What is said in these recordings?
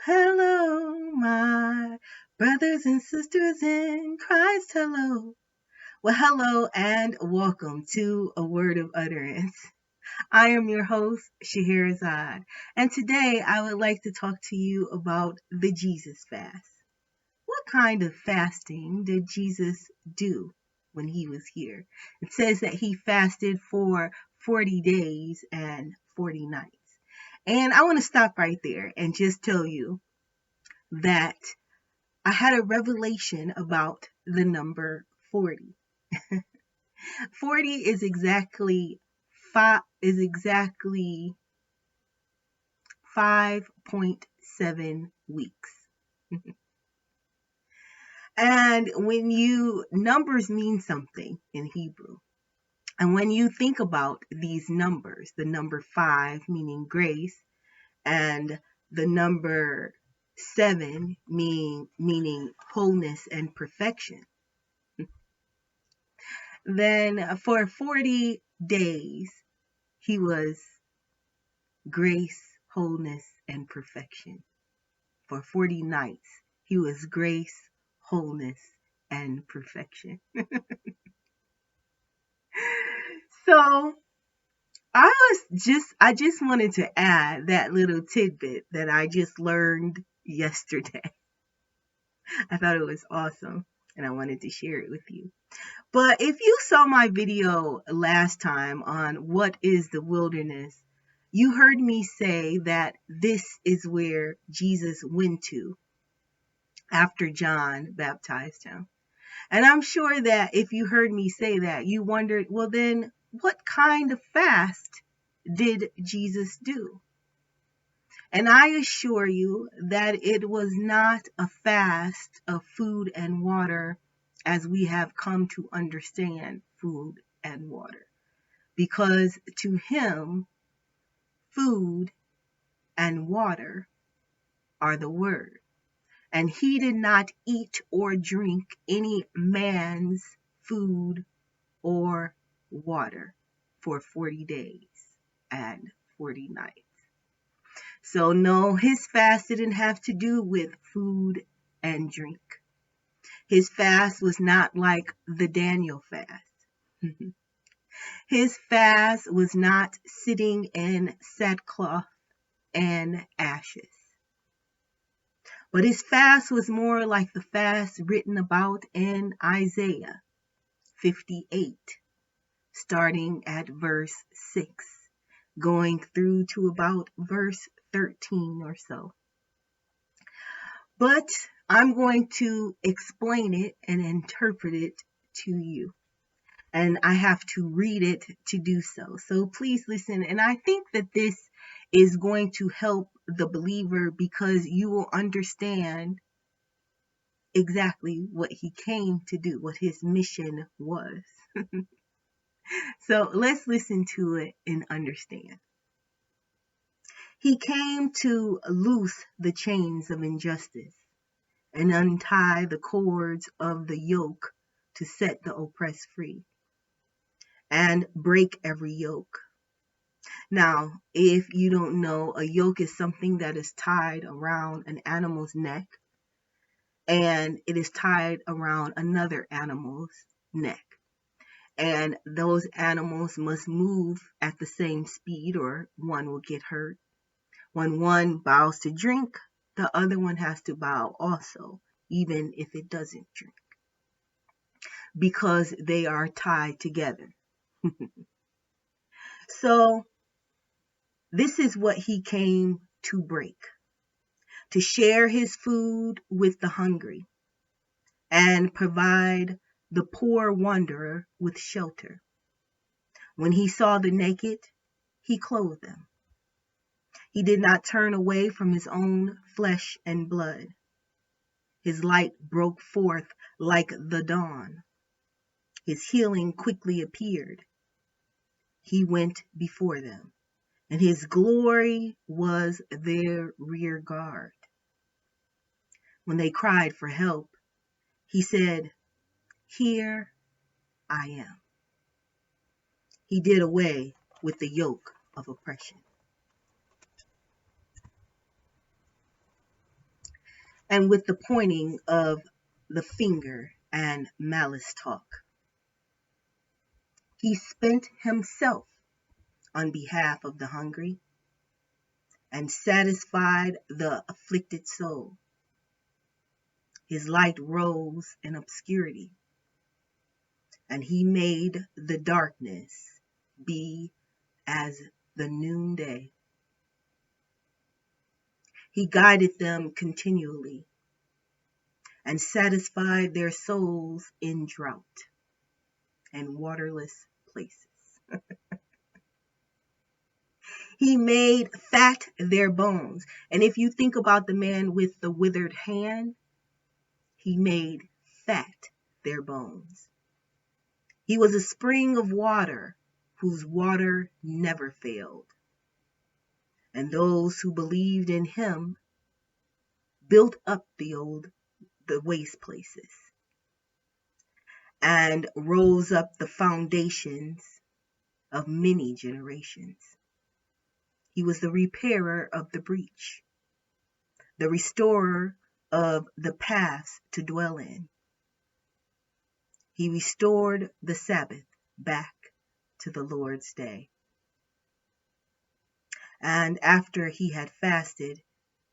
Hello, my brothers and sisters in Christ. Hello. Well, hello and welcome to A Word of Utterance. I am your host, Scheherazade, and today I would like to talk to you about the Jesus fast. What kind of fasting did Jesus do when he was here? It says that he fasted for 40 days and 40 nights. And I want to stop right there and just tell you that I had a revelation about the number 40. 40 is exactly 5.7 weeks. And when you numbers mean something in Hebrew. And when you think about these numbers, the number 5 meaning grace and the number 7 meaning wholeness and perfection, then for 40 days, he was grace, wholeness, and perfection. For 40 nights, he was grace, wholeness, and perfection. So I just wanted to add that little tidbit that I just learned yesterday. I thought it was awesome and I wanted to share it with you. But if you saw my video last time on what is the wilderness, you heard me say that this is where Jesus went to after John baptized him. And I'm sure that if you heard me say that, you wondered, well, then what kind of fast did Jesus do? And I assure you that it was not a fast of food and water as we have come to understand food and water. Because to him, food and water are the word. And he did not eat or drink any man's food or water for 40 days and 40 nights. So, no, his fast didn't have to do with food and drink. His fast was not like the Daniel fast. His fast was not sitting in sackcloth and ashes. But his fast was more like the fast written about in Isaiah 58, starting at verse 6, going through to about verse 13 or so. But I'm going to explain it and interpret it to you. And I have to read it to do so. So please listen. And I think that this is going to help the believer because you will understand exactly what he came to do, what his mission was. So let's listen to it and understand. He came to loose the chains of injustice and untie the cords of the yoke to set the oppressed free and break every yoke. Now, if you don't know, a yoke is something that is tied around an animal's neck and it is tied around another animal's neck. And those animals must move at the same speed or one will get hurt. When one bows to drink, the other one has to bow also, even if it doesn't drink, because they are tied together. So this is what he came to break, to share his food with the hungry and provide the poor wanderer with shelter. When he saw the naked, he clothed them. He did not turn away from his own flesh and blood. His light broke forth like the dawn. His healing quickly appeared. He went before them, and his glory was their rear guard. When they cried for help, he said, "Here I am." He did away with the yoke of oppression. and with the pointing of the finger and malice talk. He spent himself on behalf of the hungry and satisfied the afflicted soul. His light rose in obscurity, and he made the darkness be as the noonday. He guided them continually and satisfied their souls in drought and waterless places. He made fat their bones. And if you think about the man with the withered hand, he made fat their bones. He was a spring of water whose water never failed. And those who believed in him built up the waste places and rose up the foundations of many generations. He was the repairer of the breach, the restorer of the paths to dwell in. He restored the Sabbath back to the Lord's day. And after he had fasted,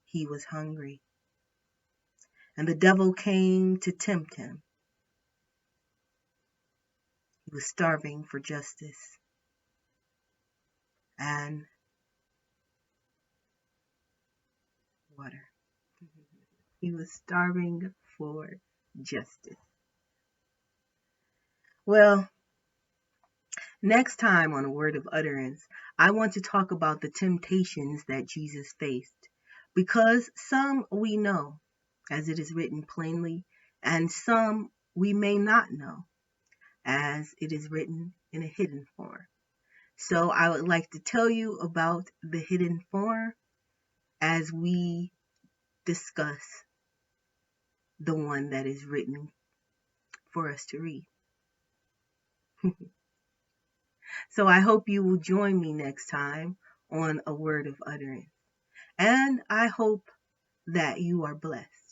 he was hungry. And the devil came to tempt him. He was starving for justice and water. He was starving for justice. Well, next time on A Word of Utterance, I want to talk about the temptations that Jesus faced, because some we know, as it is written plainly, and some we may not know, as it is written in a hidden form. So I would like to tell you about the hidden form as we discuss the one that is written for us to read. So I hope you will join me next time on A Word of Utterance. And I hope that you are blessed.